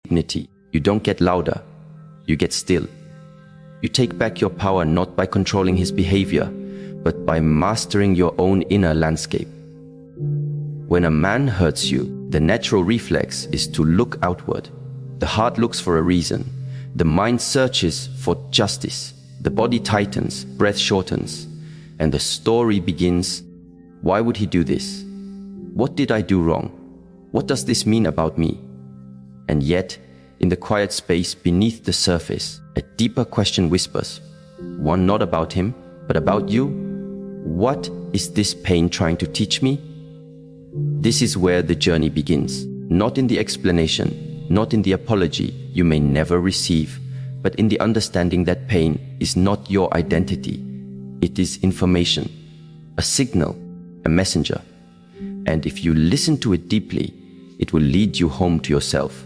dignity. You don't get louder, you get still. You take back your power not by controlling his behavior, but by mastering your own inner landscape. When a man hurts you, the natural reflex is to look outward. The heart looks for a reason. The mind searches for justice. The body tightens, breath shortens, and the story begins. Why would he do this? What did I do wrong? What does this mean about me? And yet, in the quiet space beneath the surface, a deeper question whispers, one not about him, but about you. What is this pain trying to teach me? This is where the journey begins, not in the explanation, not in the apology you may never receive, but in the understanding that pain is not your identity. It is information, a signal, a messenger. And if you listen to it deeply, it will lead you home to yourself.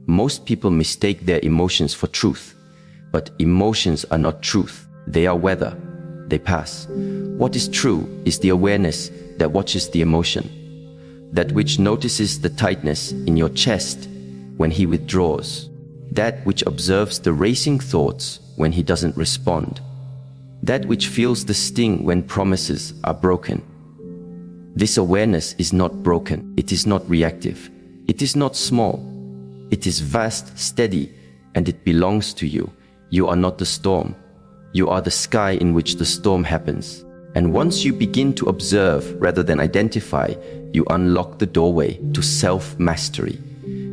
Most people mistake their emotions for truth, but emotions are not truth. They are weather. They pass. What is true is the awareness that watches the emotion, that which notices the tightness in your chest when he withdraws, that which observes the racing thoughts when he doesn't respond, that which feels the sting when promises are broken. This awareness is not broken. It is not reactive. It is not small. It is vast, steady, and it belongs to you. You are not the storm. You are the sky in which the storm happens. And once you begin to observe rather than identify, you unlock the doorway to self-mastery.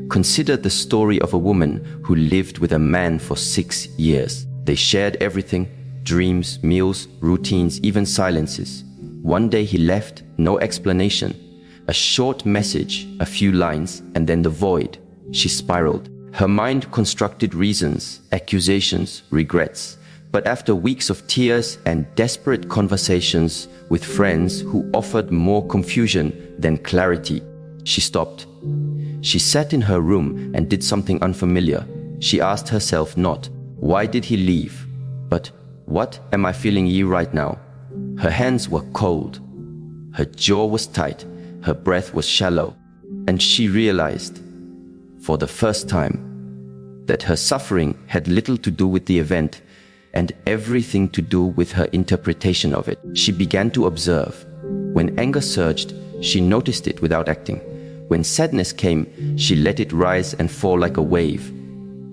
Consider the story of a woman who lived with a man for 6 years. They shared everything, dreams, meals, routines, even silences. One day he left, no explanation. A short message, a few lines, and then the void. She spiraled. Her mind constructed reasons, accusations, regrets. But after weeks of tears and desperate conversations with friends who offered more confusion than clarity, she stopped. She sat in her room and did something unfamiliar. She asked herself not, why did he leave? But, what am I feeling ye right now? Her hands were cold. Her jaw was tight. Her breath was shallow. And she realized, for the first time, that her suffering had little to do with the event and everything to do with her interpretation of it. She began to observe. When anger surged, she noticed it without acting. When sadness came, she let it rise and fall like a wave.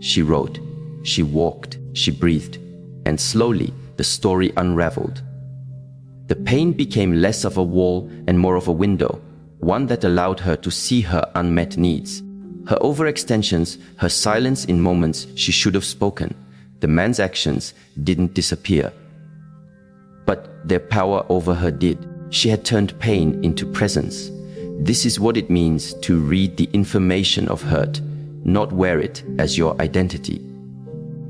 She wrote, she walked, she breathed, and slowly the story unraveled. The pain became less of a wall and more of a window, one that allowed her to see her unmet needs. Her overextensions, her silence in moments she should have spoken. The man's actions didn't disappear, but their power over her did. She had turned pain into presence. This is what it means to read the information of hurt, not wear it as your identity.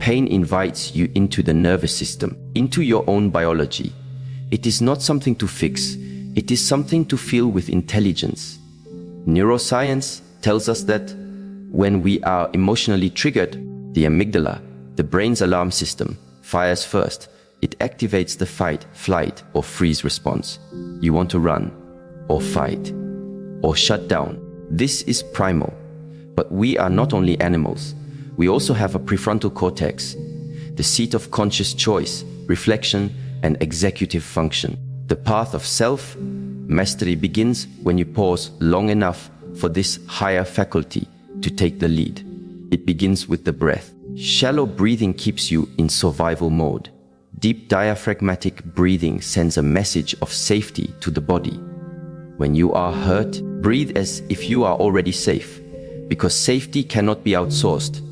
Pain invites you into the nervous system, into your own biology. It is not something to fix. It is something to feel with intelligence. Neuroscience tells us that when we are emotionally triggered, the amygdala, the brain's alarm system, fires first. It activates the fight, flight, or freeze response. You want to run, or fight, or shut down. This is primal. But we are not only animals. We also have a prefrontal cortex, the seat of conscious choice, reflection, and executive function. The path of self-mastery begins when you pause long enough for this higher faculty to take the lead. It begins with the breath. Shallow breathing keeps you in survival mode. Deep diaphragmatic breathing sends a message of safety to the body. When you are hurt, breathe as if you are already safe, because safety cannot be outsourced.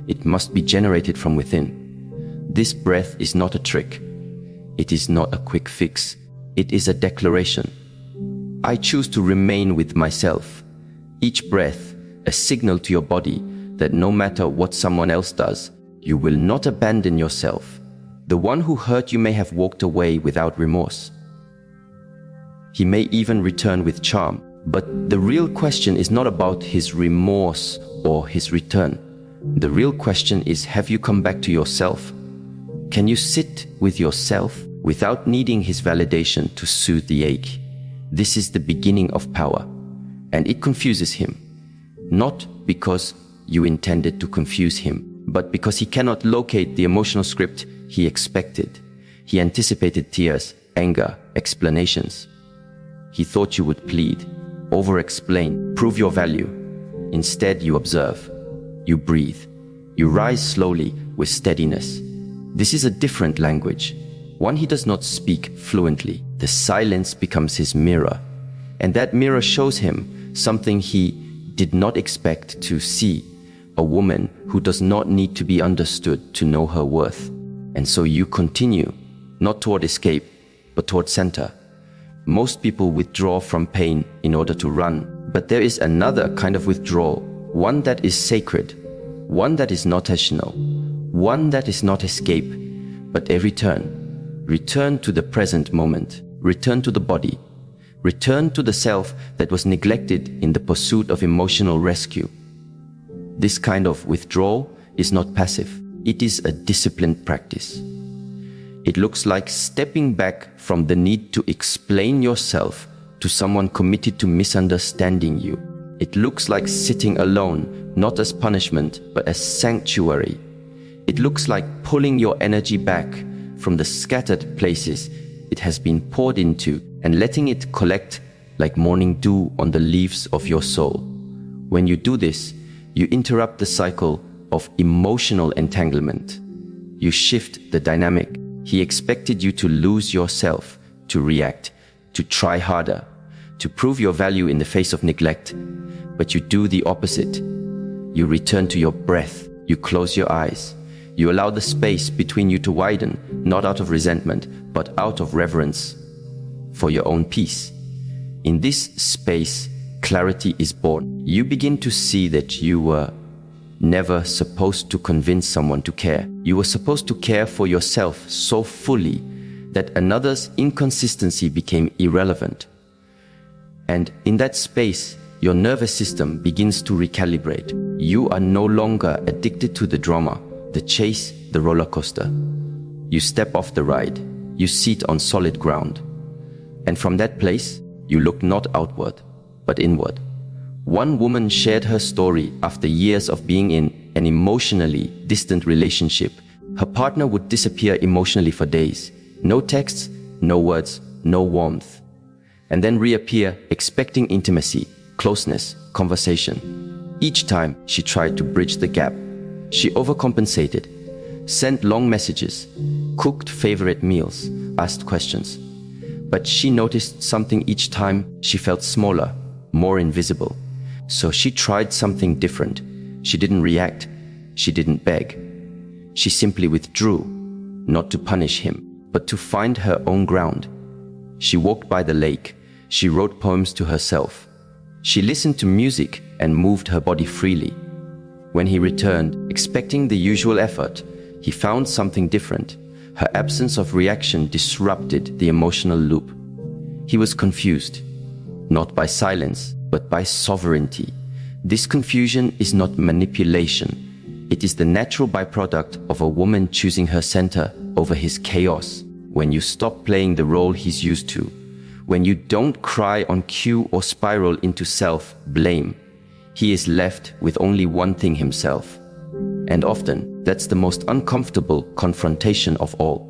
It must be generated from within. This breath is not a trick. It is not a quick fix. It is a declaration. I choose to remain with myself. Each breath, a signal to your body that no matter what someone else does, you will not abandon yourself. The one who hurt you may have walked away without remorse. He may even return with charm. But the real question is not about his remorse or his return. The real question is, have you come back to yourself? Can you sit with yourself without needing his validation to soothe the ache? This is the beginning of power, and it confuses him. Not because you intended to confuse him. But because he cannot locate the emotional script he expected, he anticipated tears, anger, explanations. He thought you would plead, over-explain, prove your value. Instead, you observe, you breathe, you rise slowly with steadiness. This is a different language, one he does not speak fluently. The silence becomes his mirror, and that mirror shows him something he did not expect to see, a woman who does not need to be understood to know her worth. And so you continue, not toward escape, but toward center. Most people withdraw from pain in order to run, but there is another kind of withdrawal, one that is sacred, one that is not national, one that is not escape, but a return. Return to the present moment, return to the body, return to the self that was neglected in the pursuit of emotional rescue. This kind of withdrawal is not passive, it is a disciplined practice. It looks like stepping back from the need to explain yourself to someone committed to misunderstanding you. It looks like sitting alone, not as punishment, but as sanctuary. It looks like pulling your energy back from the scattered places it has been poured into and letting it collect like morning dew on the leaves of your soul. When you do this, you interrupt the cycle of emotional entanglement. You shift the dynamic. He expected you to lose yourself, to react, to try harder, to prove your value in the face of neglect. But you do the opposite. You return to your breath. You close your eyes. You allow the space between you to widen, not out of resentment, but out of reverence for your own peace. In this space, clarity is born. You begin to see that you were never supposed to convince someone to care. You were supposed to care for yourself so fully that another's inconsistency became irrelevant. And in that space, your nervous system begins to recalibrate. You are no longer addicted to the drama, the chase, the roller coaster. You step off the ride. You sit on solid ground. And from that place, you look not outward, but inward. One woman shared her story after years of being in an emotionally distant relationship. Her partner would disappear emotionally for days. No texts, no words, no warmth. And then reappear expecting intimacy, closeness, conversation. Each time she tried to bridge the gap, she overcompensated, sent long messages, cooked favorite meals, asked questions. But she noticed something each time. She felt smaller, more invisible. So she tried something different. She didn't react. She didn't beg. She simply withdrew, not to punish him, but to find her own ground. She walked by the lake. She wrote poems to herself. She listened to music and moved her body freely. When he returned, expecting the usual effort, he found something different. Her absence of reaction disrupted the emotional loop. He was confused, not by silence, but by sovereignty. This confusion is not manipulation. It is the natural byproduct of a woman choosing her center over his chaos. When you stop playing the role he's used to, when you don't cry on cue or spiral into self-blame, he is left with only one thing: himself. And often, that's the most uncomfortable confrontation of all.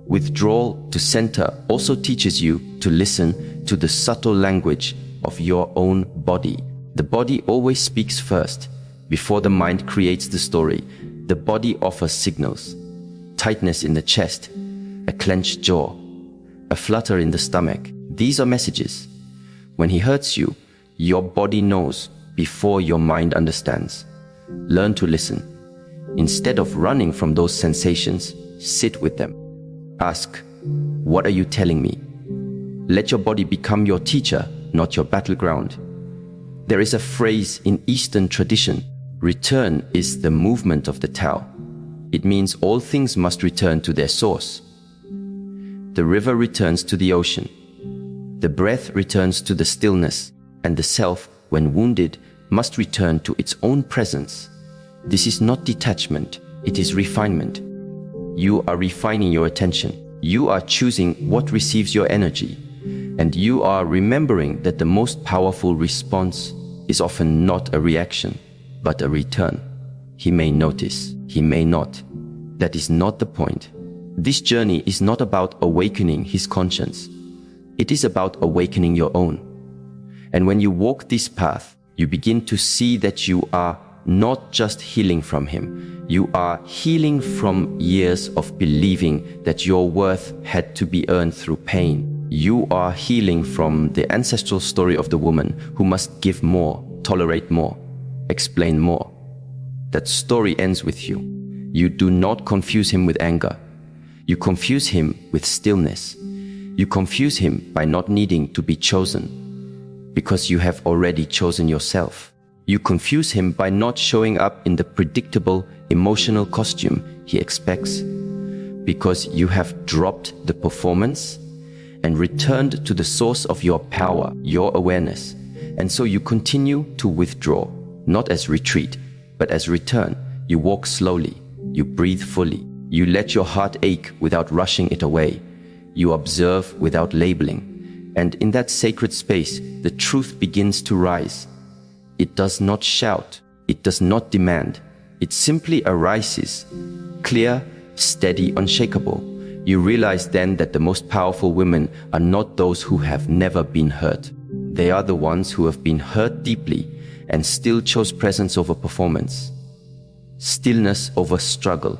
Withdrawal to center also teaches you to listen to the subtle language of your own body. The body always speaks first. Before the mind creates the story, the body offers signals. Tightness in the chest, a clenched jaw, a flutter in the stomach. These are messages. When he hurts you, your body knows before your mind understands. Learn to listen. Instead of running from those sensations, sit with them. Ask, what are you telling me? Let your body become your teacher, not your battleground. There is a phrase in Eastern tradition: return is the movement of the Tao. It means all things must return to their source. The river returns to the ocean. The breath returns to the stillness, and the self, when wounded, must return to its own presence. This is not detachment, it is refinement. You are refining your attention. You are choosing what receives your energy. And you are remembering that the most powerful response is often not a reaction, but a return. He may notice, he may not. That is not the point. This journey is not about awakening his conscience. It is about awakening your own. And when you walk this path, you begin to see that you are not just healing from him. You are healing from years of believing that your worth had to be earned through pain. You are healing from the ancestral story of the woman who must give more, tolerate more, explain more. That story ends with you. You do not confuse him with anger. You confuse him with stillness. You confuse him by not needing to be chosen, because you have already chosen yourself. You confuse him by not showing up in the predictable emotional costume he expects, because you have dropped the performance and returned to the source of your power, your awareness. And so you continue to withdraw, not as retreat, but as return. You walk slowly, you breathe fully, you let your heart ache without rushing it away. You observe without labeling. And in that sacred space, the truth begins to rise. It does not shout, it does not demand. It simply arises, clear, steady, unshakable. You realize then that the most powerful women are not those who have never been hurt. They are the ones who have been hurt deeply and still chose presence over performance, stillness over struggle,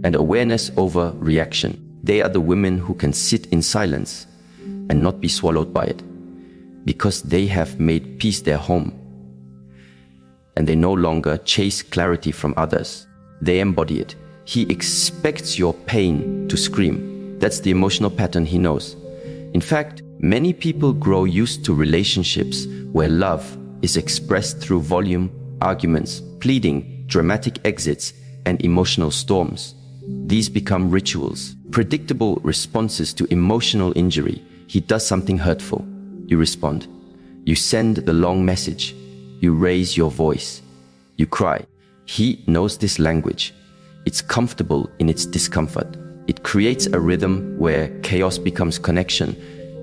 and awareness over reaction. They are the women who can sit in silence and not be swallowed by it, because they have made peace their home. And they no longer chase clarity from others. They embody it. He expects your pain to scream. That's the emotional pattern he knows. In fact, many people grow used to relationships where love is expressed through volume, arguments, pleading, dramatic exits, and emotional storms. These become rituals, predictable responses to emotional injury. He does something hurtful. You respond. You send the long message. You raise your voice. You cry. He knows this language. It's comfortable in its discomfort. It creates a rhythm where chaos becomes connection,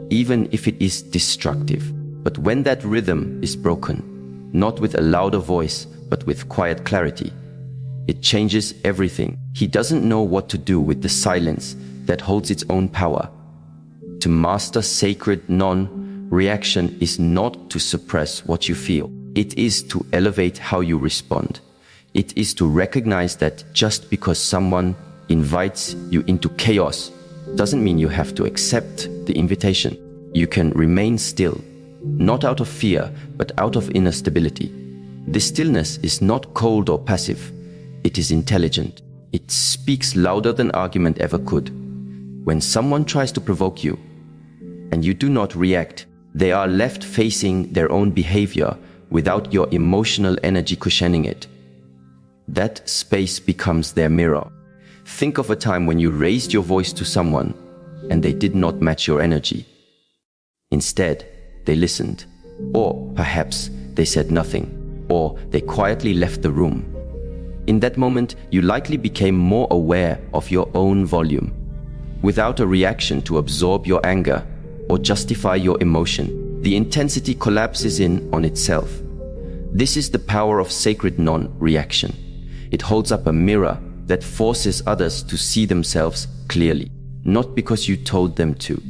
even if it is destructive. But when that rhythm is broken, not with a louder voice, but with quiet clarity, it changes everything. He doesn't know what to do with the silence that holds its own power. To master sacred non-reaction is not to suppress what you feel. It is to elevate how you respond. It is to recognize that just because someone invites you into chaos doesn't mean you have to accept the invitation. You can remain still, not out of fear, but out of inner stability. This stillness is not cold or passive. It is intelligent. It speaks louder than argument ever could. When someone tries to provoke you and you do not react, they are left facing their own behavior without your emotional energy cushioning it. That space becomes their mirror. Think of a time when you raised your voice to someone and they did not match your energy. Instead, they listened. Or perhaps they said nothing. Or they quietly left the room. In that moment, you likely became more aware of your own volume. Without a reaction to absorb your anger or justify your emotion, the intensity collapses in on itself. This is the power of sacred non-reaction. It holds up a mirror that forces others to see themselves clearly, not because you told them to,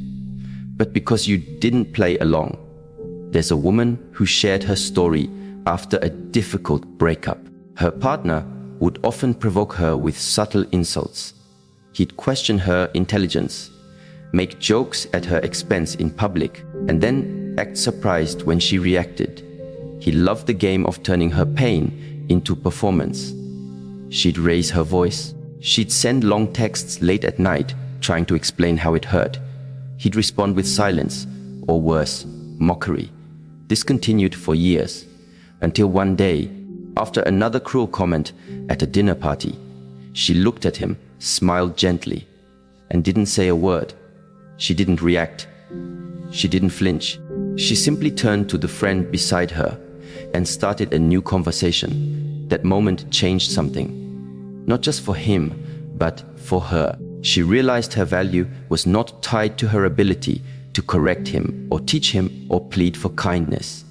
but because you didn't play along. There's a woman who shared her story after a difficult breakup. Her partner would often provoke her with subtle insults. He'd question her intelligence, make jokes at her expense in public, and then act surprised when she reacted. He loved the game of turning her pain into performance. She'd raise her voice. She'd send long texts late at night trying to explain how it hurt. He'd respond with silence, or worse, mockery. This continued for years, until one day, after another cruel comment at a dinner party, she looked at him, smiled gently, and didn't say a word. She didn't react. She didn't flinch. She simply turned to the friend beside her and started a new conversation. That moment changed something. Not just for him, but for her. She realized her value was not tied to her ability to correct him or teach him or plead for kindness.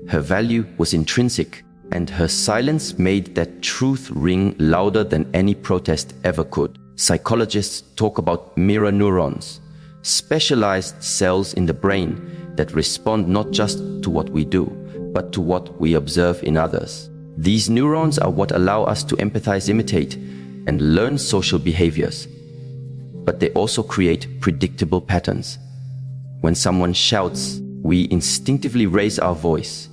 Her value was intrinsic. And her silence made that truth ring louder than any protest ever could. Psychologists talk about mirror neurons, specialized cells in the brain that respond not just to what we do, but to what we observe in others. These neurons are what allow us to empathize, imitate, and learn social behaviors. But they also create predictable patterns. When someone shouts, we instinctively raise our voice.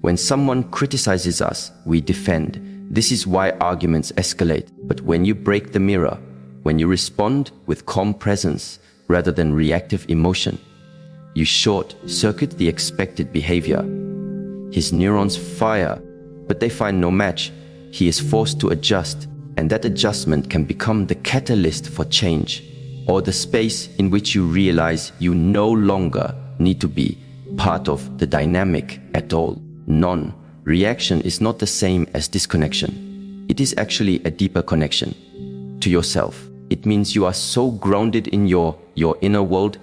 When someone criticizes us, we defend. This is why arguments escalate. But when you break the mirror, when you respond with calm presence rather than reactive emotion, you short-circuit the expected behavior. His neurons fire, but they find no match. He is forced to adjust, and that adjustment can become the catalyst for change, or the space in which you realize you no longer need to be part of the dynamic at all. Non-reaction is not the same as disconnection. It is actually a deeper connection to yourself. It means you are so grounded in your inner world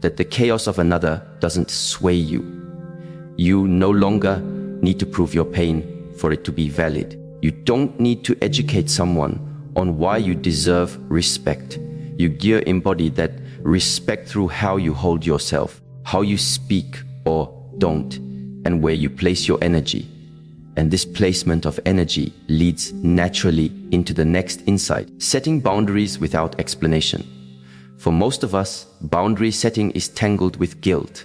that the chaos of another doesn't sway you. You no longer need to prove your pain for it to be valid. You don't need to educate someone on why you deserve respect. You embody that respect through how you hold yourself, how you speak or don't, and where you place your energy. And this placement of energy leads naturally into the next insight, setting boundaries without explanation. For most of us, boundary setting is tangled with guilt.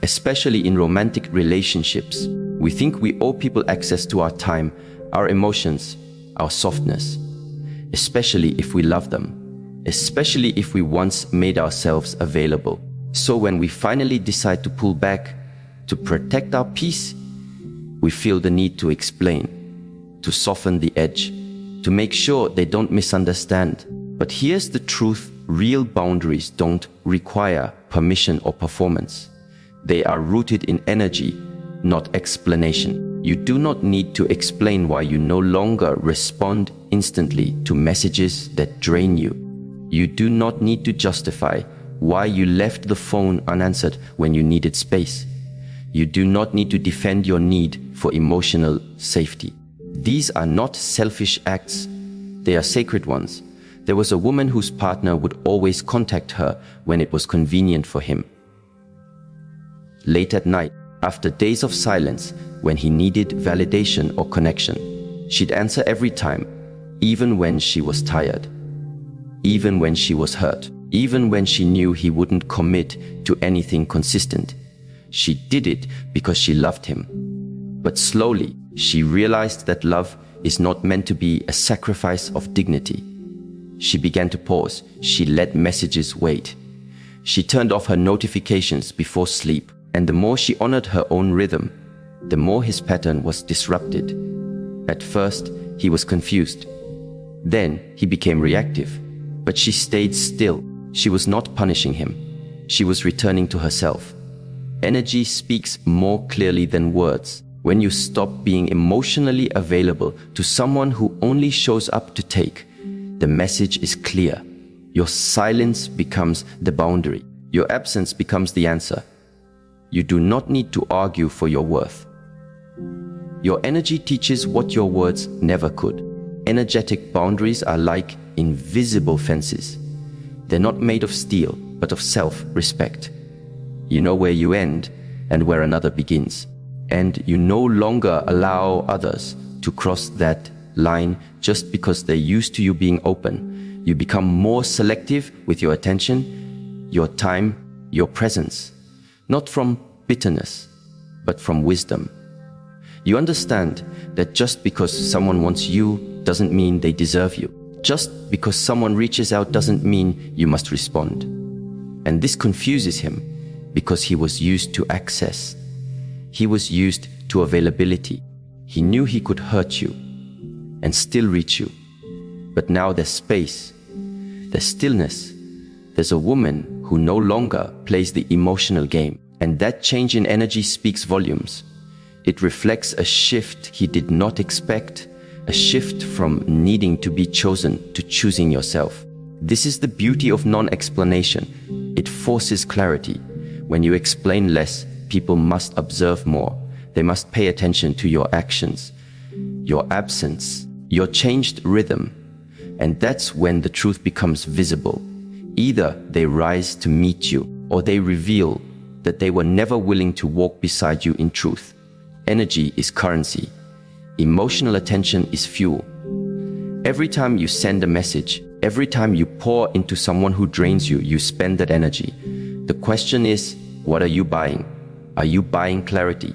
Especially in romantic relationships, we think we owe people access to our time, our emotions, our softness, especially if we love them, especially if we once made ourselves available. So when we finally decide to pull back, to protect our peace, we feel the need to explain, to soften the edge, to make sure they don't misunderstand. But here's the truth: real boundaries don't require permission or performance. They are rooted in energy, not explanation. You do not need to explain why you no longer respond instantly to messages that drain you. You do not need to justify why you left the phone unanswered when you needed space. You do not need to defend your need for emotional safety. These are not selfish acts. They are sacred ones. There was a woman whose partner would always contact her when it was convenient for him. Late at night, after days of silence, when he needed validation or connection, she'd answer every time, even when she was tired, even when she was hurt, even when she knew he wouldn't commit to anything consistent. She did it because she loved him. But slowly, she realized that love is not meant to be a sacrifice of dignity. She began to pause. She let messages wait. She turned off her notifications before sleep. And the more she honored her own rhythm, the more his pattern was disrupted. At first, he was confused. Then he became reactive. But she stayed still. She was not punishing him. She was returning to herself. Energy speaks more clearly than words. When you stop being emotionally available to someone who only shows up to take, the message is clear. Your silence becomes the boundary. Your absence becomes the answer. You do not need to argue for your worth. Your energy teaches what your words never could. Energetic boundaries are like invisible fences. They're not made of steel, but of self-respect. You know where you end and where another begins. And you no longer allow others to cross that line just because they're used to you being open. You become more selective with your attention, your time, your presence. Not from bitterness, but from wisdom. You understand that just because someone wants you doesn't mean they deserve you. Just because someone reaches out doesn't mean you must respond. And this confuses him because he was used to access. He was used to availability. He knew he could hurt you and still reach you. But now there's space, there's stillness. There's a woman who no longer plays the emotional game. And that change in energy speaks volumes. It reflects a shift he did not expect, a shift from needing to be chosen to choosing yourself. This is the beauty of non-explanation. It forces clarity. When you explain less, people must observe more. They must pay attention to your actions, your absence, your changed rhythm. And that's when the truth becomes visible. Either they rise to meet you, or they reveal that they were never willing to walk beside you in truth. Energy is currency. Emotional attention is fuel. Every time you send a message, every time you pour into someone who drains you, you spend that energy. The question is, what are you buying? Are you buying clarity,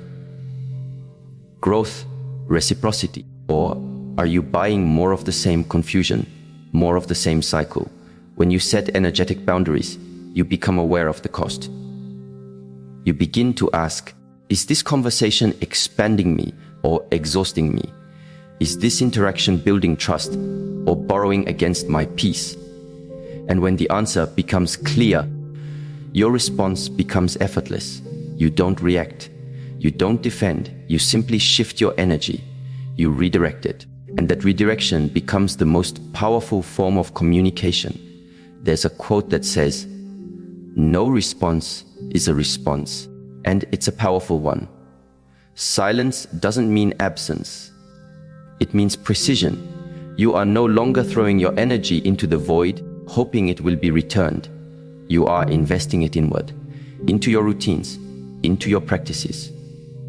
growth, reciprocity? Or are you buying more of the same confusion, more of the same cycle? When you set energetic boundaries, you become aware of the cost. You begin to ask, is this conversation expanding me or exhausting me? Is this interaction building trust or borrowing against my peace? And when the answer becomes clear, your response becomes effortless. You don't react. You don't defend. You simply shift your energy. You redirect it. And that redirection becomes the most powerful form of communication. There's a quote that says, "No response is a response," and it's a powerful one. Silence doesn't mean absence. It means precision. You are no longer throwing your energy into the void, hoping it will be returned. You are investing it inward, into your routines, into your practices,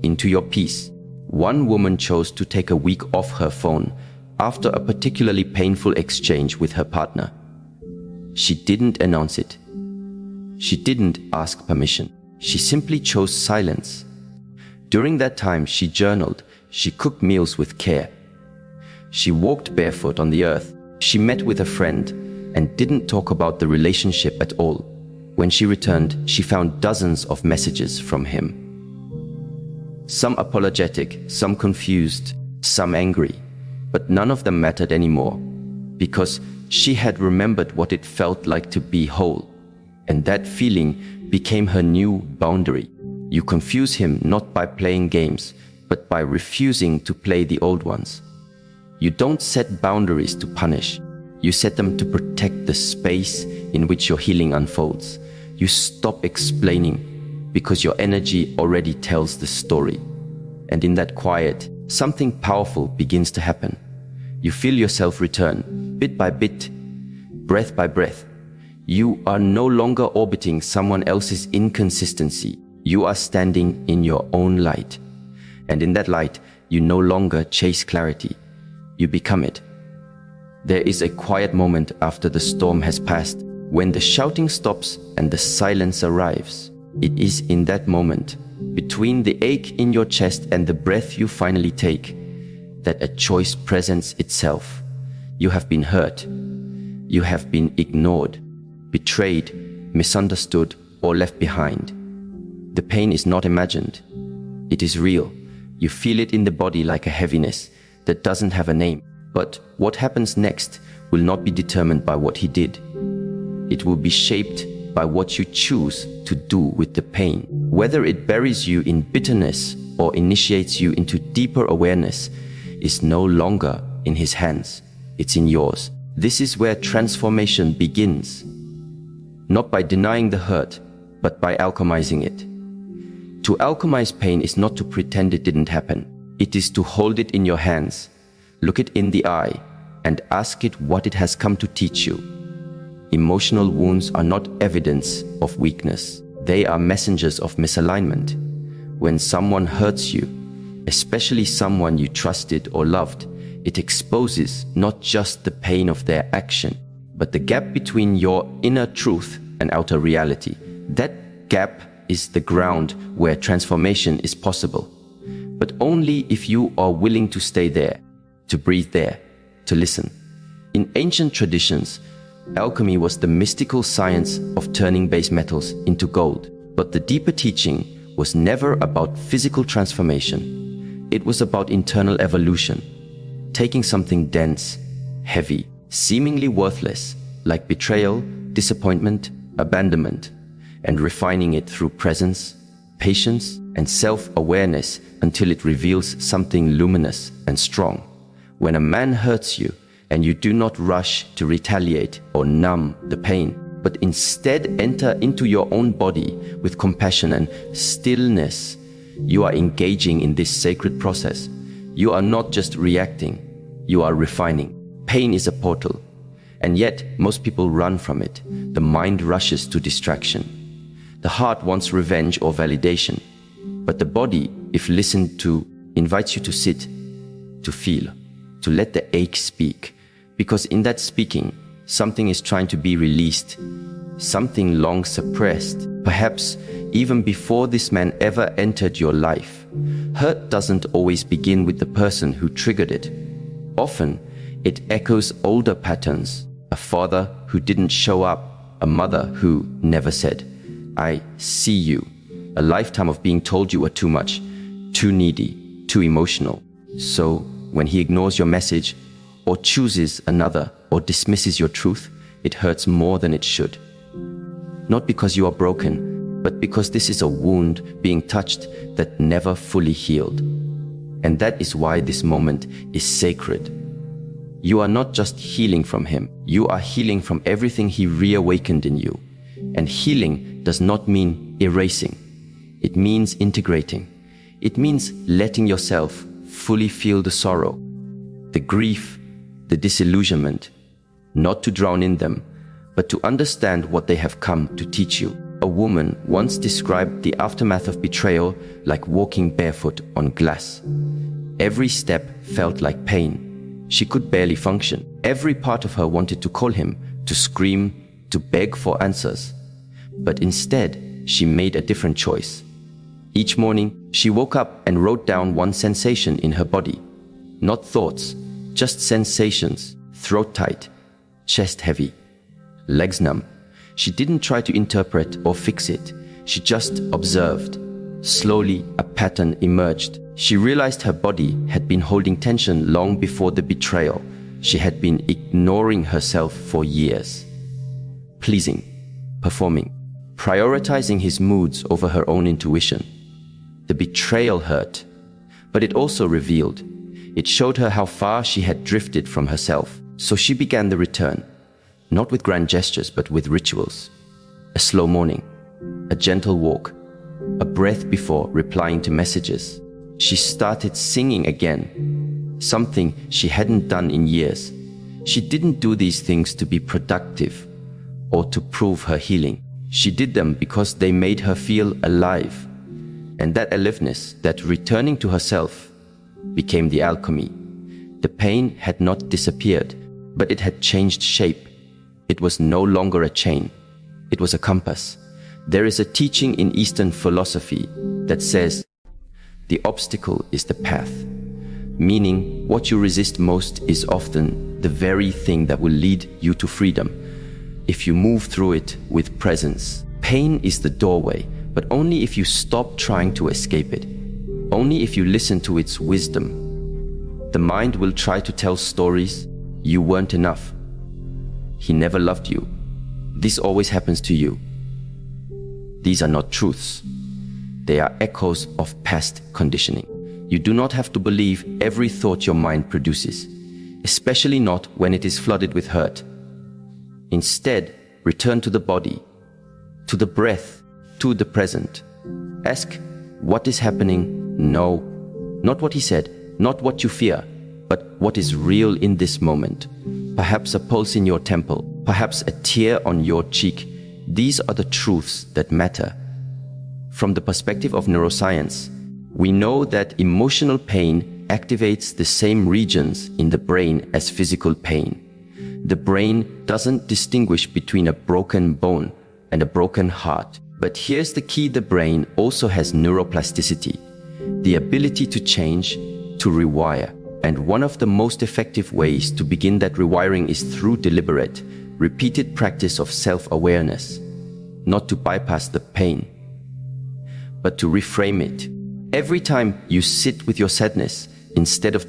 into your peace. One woman chose to take a week off her phone after a particularly painful exchange with her partner. She didn't announce it. She didn't ask permission. She simply chose silence. During that time, she journaled. She cooked meals with care. She walked barefoot on the earth. She met with a friend and didn't talk about the relationship at all. When she returned, she found dozens of messages from him. Some apologetic, some confused, some angry, but none of them mattered anymore because she had remembered what it felt like to be whole. And that feeling became her new boundary. You confuse him not by playing games, but by refusing to play the old ones. You don't set boundaries to punish. You set them to protect the space in which your healing unfolds. You stop explaining because your energy already tells the story. And in that quiet, something powerful begins to happen. You feel yourself return, bit by bit, breath by breath. You are no longer orbiting someone else's inconsistency. You are standing in your own light. And in that light, you no longer chase clarity. You become it. There is a quiet moment after the storm has passed, when the shouting stops and the silence arrives. It is in that moment, between the ache in your chest and the breath you finally take, that a choice presents itself. You have been hurt. You have been ignored, betrayed, misunderstood, or left behind. The pain is not imagined. It is real. You feel it in the body like a heaviness that doesn't have a name. But what happens next will not be determined by what he did. It will be shaped by what you choose to do with the pain. Whether it buries you in bitterness or initiates you into deeper awareness is no longer in his hands. It's in yours. This is where transformation begins. Not by denying the hurt, but by alchemizing it. To alchemize pain is not to pretend it didn't happen. It is to hold it in your hands, look it in the eye, and ask it what it has come to teach you. Emotional wounds are not evidence of weakness. They are messengers of misalignment. When someone hurts you, especially someone you trusted or loved, it exposes not just the pain of their action, but the gap between your inner truth and outer reality. That gap is the ground where transformation is possible, but only if you are willing to stay there, to breathe there, to listen. In ancient traditions, alchemy was the mystical science of turning base metals into gold, but the deeper teaching was never about physical transformation. It was about internal evolution, taking something dense, heavy, seemingly worthless, like betrayal, disappointment, abandonment, and refining it through presence, patience, and self-awareness until it reveals something luminous and strong. When a man hurts you, and you do not rush to retaliate or numb the pain, but instead enter into your own body with compassion and stillness, you are engaging in this sacred process. You are not just reacting, you are refining. Pain is a portal, and yet most people run from it. The mind rushes to distraction. The heart wants revenge or validation, but the body, if listened to, invites you to sit, to feel, to let the ache speak. Because in that speaking, something is trying to be released, something long suppressed, perhaps even before this man ever entered your life. Hurt doesn't always begin with the person who triggered it. Often, it echoes older patterns. A father who didn't show up, a mother who never said, "I see you." A lifetime of being told you were too much, too needy, too emotional. So, when he ignores your message, or chooses another, or dismisses your truth, it hurts more than it should. Not because you are broken, but because this is a wound being touched that never fully healed. And that is why this moment is sacred. You are not just healing from him, you are healing from everything he reawakened in you. And healing does not mean erasing. It means integrating. It means letting yourself fully feel the sorrow, the grief, the disillusionment, not to drown in them, but to understand what they have come to teach you. A woman once described the aftermath of betrayal like walking barefoot on glass. Every step felt like pain. She could barely function. Every part of her wanted to call him, to scream, to beg for answers. But instead, she made a different choice. Each morning, she woke up and wrote down one sensation in her body. Not thoughts, just sensations. Throat tight, chest heavy, legs numb. She didn't try to interpret or fix it. She just observed. Slowly, a pattern emerged. She realized her body had been holding tension long before the betrayal. She had been ignoring herself for years. Pleasing, performing, prioritizing his moods over her own intuition. The betrayal hurt, but it also revealed. It showed her how far she had drifted from herself. So she began the return, not with grand gestures, but with rituals. A slow morning, a gentle walk, a breath before replying to messages. She started singing again, something she hadn't done in years. She didn't do these things to be productive or to prove her healing. She did them because they made her feel alive. And that aliveness, that returning to herself, became the alchemy. The pain had not disappeared, but it had changed shape. It was no longer a chain. It was a compass. There is a teaching in Eastern philosophy that says, the obstacle is the path, meaning what you resist most is often the very thing that will lead you to freedom, if you move through it with presence. Pain is the doorway, but only if you stop trying to escape it, only if you listen to its wisdom. The mind will try to tell stories. You weren't enough. He never loved you. This always happens to you. These are not truths. They are echoes of past conditioning. You do not have to believe every thought your mind produces, especially not when it is flooded with hurt. Instead, return to the body, to the breath, to the present. Ask, what is happening? No, not what he said, not what you fear, but what is real in this moment. Perhaps a pulse in your temple, perhaps a tear on your cheek. These are the truths that matter. From the perspective of neuroscience, we know that emotional pain activates the same regions in the brain as physical pain. The brain doesn't distinguish between a broken bone and a broken heart. But here's the key: the brain also has neuroplasticity, the ability to change, to rewire. And one of the most effective ways to begin that rewiring is through deliberate, repeated practice of self-awareness. Not to bypass the pain, but to reframe it. Every time you sit with your sadness, instead of